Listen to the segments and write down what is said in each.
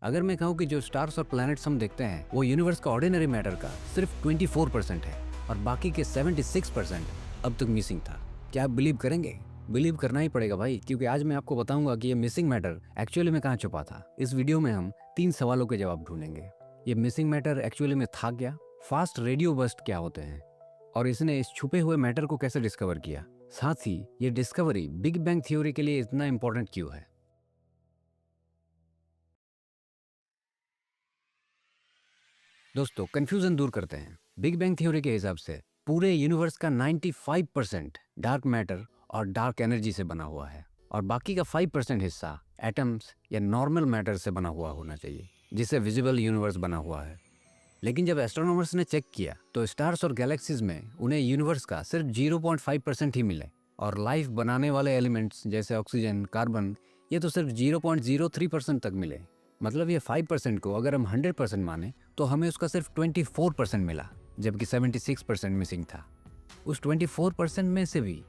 अगर मैं कहूँ कि जो स्टार्स और प्लैनेट्स हम देखते हैं वो यूनिवर्स का ऑर्डिनरी मैटर का सिर्फ 24% है और बाकी के 76% अब तक मिसिंग था। क्या आप बिलीव करेंगे? बिलीव करना ही पड़ेगा भाई, क्योंकि आज मैं आपको बताऊंगा कि ये मिसिंग मैटर एक्चुअली में कहाँ छुपा था। इस वीडियो में हम 3 सवालों के जवाब ढूंढेंगे। ये मिसिंग मैटर एक्चुअली में था क्या, फास्ट रेडियो बर्स्ट क्या होते हैं, और इसने इस छुपे हुए मैटर को कैसे डिस्कवर किया। साथ ही ये डिस्कवरी बिग बैंग थ्योरी के लिए इतना इंपॉर्टेंट क्यों है। दोस्तों, कंफ्यूजन दूर करते हैं। बिग बैंग थ्योरी के हिसाब से पूरे यूनिवर्स का 95% डार्क मैटर और डार्क एनर्जी से बना हुआ है और बाकी का 5% हिस्सा एटम्स या नॉर्मल मैटर से बना हुआ होना चाहिए, जिससे विजिबल यूनिवर्स बना हुआ है। लेकिन जब एस्ट्रोनॉमर्स ने चेक किया तो स्टार्स और गैलेक्सीज में उन्हें यूनिवर्स का सिर्फ 0.5% ही मिले और लाइफ बनाने वाले एलिमेंट्स जैसे ऑक्सीजन, कार्बन, ये तो सिर्फ 0.03% तक मिले। मतलब ये 5% को अगर हम 100% माने तो हमें उसका सिर्फ 24% मिला, जबकि 76% मिसिंग था। उस 24% में से भी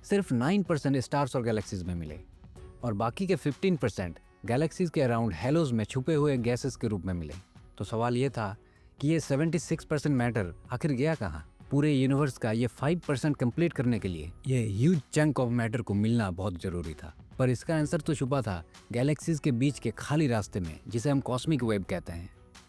सिर्फ 9% स्टार्स और गैलेक्सीज में मिले और बाकी के 15% गैलेक्सीज के अराउंड हेलोज में छुपे हुए गैसेस के रूप में मिले। तो सवाल ये था कि ये 76% मैटर आखिर गया कहाँ। पूरे यूनिवर्स का ये 5% कंप्लीट करने के लिए ये ह्यूज चंक ऑफ मैटर को मिलना बहुत जरूरी था, पर इसका आंसर तो छुपा था गैलेक्सीज के बीच के खाली रास्ते में, जिसे हम कॉस्मिक वेब कहते हैं।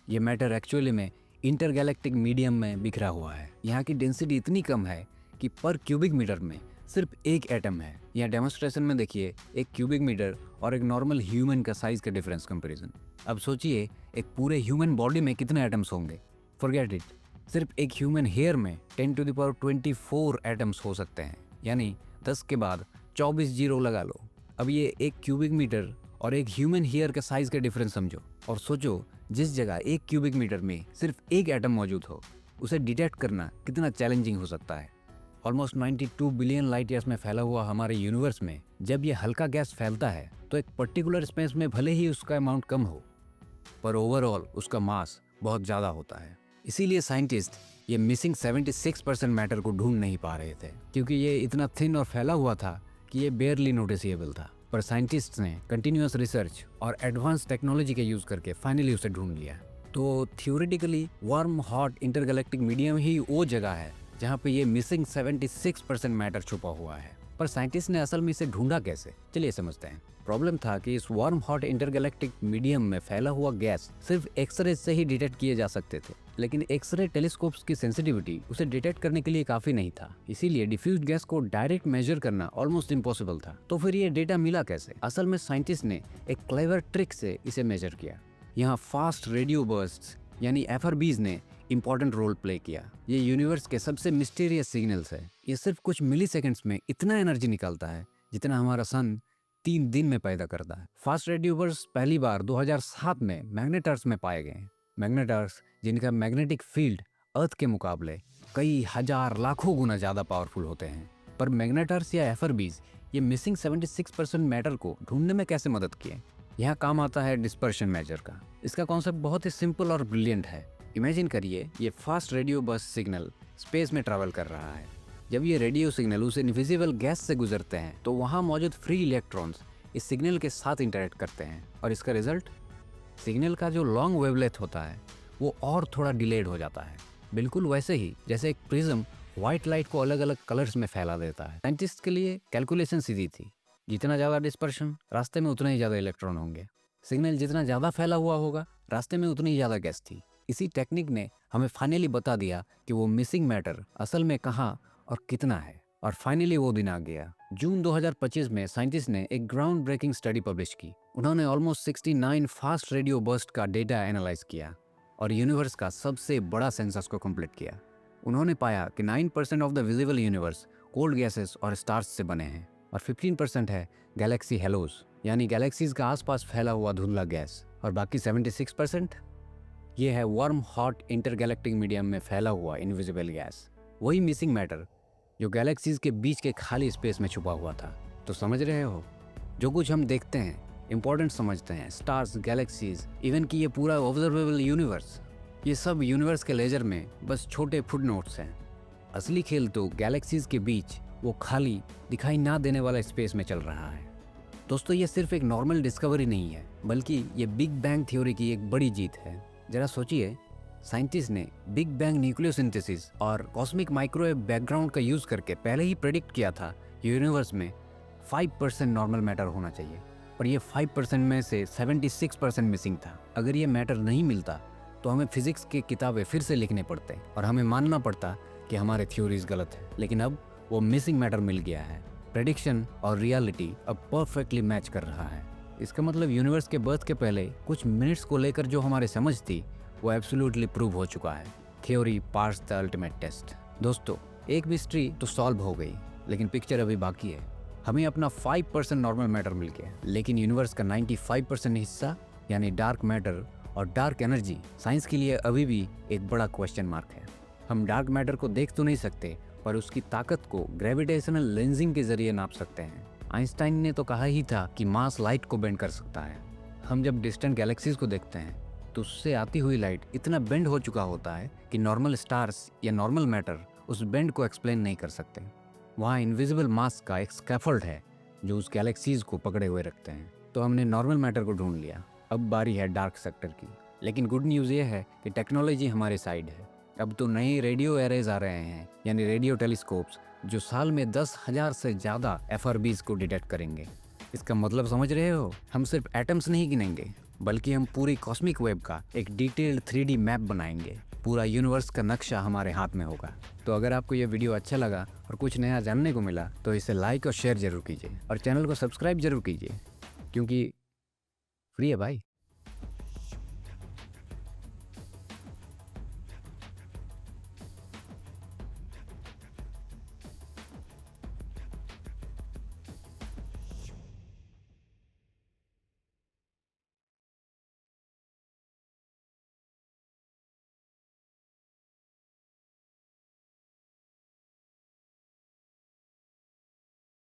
ये मैटर एक्चुअली में इंटरगैलेक्टिक मीडियम में बिखरा हुआ है। यहाँ की डेंसिटी इतनी कम है कि पर क्यूबिक मीटर में सिर्फ एक एटम है। यहाँ डेमोन्स्ट्रेशन में देखिए, एक क्यूबिक मीटर और एक नॉर्मल ह्यूमन का साइज का डिफरेंस कंपैरिजन। अब सोचिए एक पूरे ह्यूमन बॉडी में कितने एटम्स होंगे। फॉरगेट इट, सिर्फ एक ह्यूमन हेयर में 10⁻24 एटम्स हो सकते हैं, यानी 10 के बाद 24 जीरो लगा लो। अब ये एक क्यूबिक मीटर और एक ह्यूमन हेयर के साइज का डिफरेंस समझो और सोचो जिस जगह एक क्यूबिक मीटर में सिर्फ एक एटम मौजूद हो, उसे डिटेक्ट करना कितना चैलेंजिंग हो सकता है। ऑलमोस्ट 92 बिलियन लाइट ईयर्स में फैला हुआ हमारे यूनिवर्स में जब ये हल्का गैस फैलता है तो एक पर्टिकुलर स्पेस में भले ही उसका अमाउंट कम हो, पर ओवरऑल उसका मास बहुत ज़्यादा होता है। इसीलिए साइंटिस्ट ये मिसिंग 76% मैटर को ढूंढ नहीं पा रहे थे, क्योंकि ये इतना थिन और फैला हुआ था कि ये बेयरली नोटिसेबल था। पर साइंटिस्ट्स ने कंटिन्यूअस रिसर्च और एडवांस टेक्नोलॉजी का यूज करके फाइनली उसे ढूंढ लिया। तो theoretically warm hot intergalactic medium ही वो जगह है जहाँ पे ये मिसिंग 76% मैटर छुपा हुआ है। पर साइंटिस्ट ने असल में इसे ढूंढा कैसे, चलिए समझते हैं। प्रॉब्लम था कि इस वार्म हॉट इंटरगैलेक्टिक मीडियम में फैला हुआ गैस सिर्फ एक्सरे से ही डिटेक्ट किए जा सकते थे, लेकिन एक्सरे टेलीस्कोप्स की सेंसिटिविटी उसे डिटेक्ट करने के लिए काफी नहीं था। इसीलिए डिफ्यूज गैस को डायरेक्ट मेजर करना ऑलमोस्ट इम्पॉसिबल था। तो फिर ये डेटा मिला कैसे? असल में साइंटिस्ट ने एक क्लेवर ट्रिक से इसे मेजर किया। यहाँ फास्ट रेडियो बर्स्ट्स यानी FRBs ने इंपॉर्टेंट रोल प्ले किया। ये यूनिवर्स के सबसे मिस्टीरियस सिग्नल्स है। ये सिर्फ कुछ मिली सेकेंड्स में इतना एनर्जी निकालता है जितना हमारा सन 3 दिन में पैदा करता है। फास्ट रेडियो बर्स्ट पहली बार 2007 में मैग्नेटार्स में पाए गए। मैग्नेटार्स जिनका मैग्नेटिक फील्ड अर्थ के मुकाबले कई हजार लाखों गुना ज्यादा पावरफुल होते हैं। पर मैग्नेटार्स या FRBs ये मिसिंग 76% मैटर को ढूंढने में कैसे मदद किए? यहाँ काम आता है डिस्पर्शन मेजर का। इसका कॉन्सेप्ट बहुत ही सिंपल और ब्रिलियंट है। इमेजिन करिए ये fast radio burst signal space में ट्रैवल कर रहा है। जब ये रेडियो सिग्नल उस इनविजिबल गैस से गुजरते हैं तो वहाँ मौजूद फ्री इलेक्ट्रॉन्स इस सिग्नल के साथ इंटरेक्ट करते हैं और इसका रिजल्ट, सिग्नल का जो लॉन्ग वेवलेंथ होता है वो और थोड़ा डिलेड हो जाता है, बिल्कुल वैसे ही जैसे एक प्रिज्म व्हाइट लाइट को अलग अलग कलर्स में फैला देता है। साइंटिस्ट के लिए कैलकुलेशन सीधी थी, जितना ज़्यादा डिस्पर्शन रास्ते में उतना ही ज़्यादा इलेक्ट्रॉन होंगे। सिग्नल जितना ज़्यादा फैला हुआ होगा रास्ते में उतनी ही ज़्यादा गैस थी। इसी टेक्निक ने हमें फाइनली बता दिया कि वो मिसिंग मैटर असल में कहाँ और कितना है। और फाइनली वो दिन आ गया। जून 2025 में साइंटिस्ट ने एक ग्राउंड ब्रेकिंग स्टडी पब्लिश की। उन्होंने ऑलमोस्ट 69 फास्ट रेडियो बर्स्ट का डेटा एनालाइज किया और यूनिवर्स का सबसे बड़ा सेंसस को कंप्लीट किया। उन्होंने पाया कि 9% of the visible universe cold gases और स्टार्स से बने हैं और 15% है गैलेक्सी हेलोज, यानी गैलेक्सीज का आसपास फैला हुआ धुंधला गैस, और बाकी 76% ये है वार्म हॉट इंटरगैलेक्टिक मीडियम में फैला हुआ इनविजिबल गैस, वही मिसिंग मैटर जो गैलेक्सीज के बीच के खाली स्पेस में छुपा हुआ था। तो समझ रहे हो, जो कुछ हम देखते हैं, इंपॉर्टेंट समझते हैं, स्टार्स, गैलेक्सीज, इवन कि ये पूरा ऑब्जर्वेबल यूनिवर्स, ये सब यूनिवर्स के लेजर में बस छोटे फुटनोट्स हैं। असली खेल तो गैलेक्सीज के बीच वो खाली दिखाई ना देने वाला स्पेस में चल रहा है। दोस्तों ये सिर्फ एक नॉर्मल डिस्कवरी नहीं है, बल्कि ये बिग बैंग थ्योरी की एक बड़ी जीत है। जरा सोचिए, साइंटिस्ट ने बिग बैंग न्यूक्लियोसिंथेसिस और कॉस्मिक माइक्रोवेव बैकग्राउंड का यूज करके पहले ही प्रेडिक्ट किया था कि यूनिवर्स में 5% नॉर्मल मैटर होना चाहिए, पर ये 5% में से 76% मिसिंग था। अगर ये मैटर नहीं मिलता तो हमें फिजिक्स की किताबें फिर से लिखने पड़ते और हमें मानना पड़ता कि हमारे थ्योरीज गलत है। लेकिन अब वो मिसिंग मैटर मिल गया है। प्रेडिक्शन और रियलिटी अब परफेक्टली मैच कर रहा है। इसका मतलब यूनिवर्स के बर्थ के पहले कुछ मिनट्स को लेकर जो हमारी समझ थी वो एब्सोल्युटली प्रूव हो चुका है। Theory pass the ultimate test. दोस्तों एक मिस्ट्री तो सॉल्व हो गई, लेकिन पिक्चर अभी बाकी है। हमें अपना 5% नॉर्मल मैटर मिल गया, लेकिन यूनिवर्स का 95% हिस्सा यानी डार्क मैटर और डार्क एनर्जी साइंस के लिए अभी भी एक बड़ा क्वेश्चन मार्क है। हम डार्क मैटर को देख तो नहीं सकते, पर उसकी ताकत को ग्रेविटेशनल लेंसिंग के जरिए नाप सकते हैं। आइंस्टाइन ने तो कहा ही था कि मास लाइट को बेंड कर सकता है। हम जब डिस्टेंट गैलेक्सीज को देखते हैं तो उससे आती हुई लाइट इतना बेंड हो चुका होता है कि नॉर्मल स्टार्स या नॉर्मल मैटर उस बेंड को एक्सप्लेन नहीं कर सकते। वहाँ इनविजिबल मास का एक स्कैफोल्ड है जो उस गैलेक्सीज को पकड़े हुए रखते हैं। तो हमने नॉर्मल मैटर को ढूंढ लिया, अब बारी है डार्क सेक्टर की। लेकिन गुड न्यूज़ ये है कि टेक्नोलॉजी हमारे साइड है। अब तो नए रेडियो एरेज आ रहे हैं, यानी रेडियो टेलीस्कोप्स, जो साल में 10,000 से ज़्यादा FRBs को डिटेक्ट करेंगे। इसका मतलब समझ रहे हो? हम सिर्फ एटम्स नहीं गिनेंगे, बल्कि हम पूरी कॉस्मिक वेब का एक डिटेल्ड 3D मैप बनाएंगे। पूरा यूनिवर्स का नक्शा हमारे हाथ में होगा। तो अगर आपको ये वीडियो अच्छा लगा और कुछ नया जानने को मिला तो इसे लाइक और शेयर जरूर कीजिए और चैनल को सब्सक्राइब जरूर कीजिए, क्योंकि फ्री है भाई।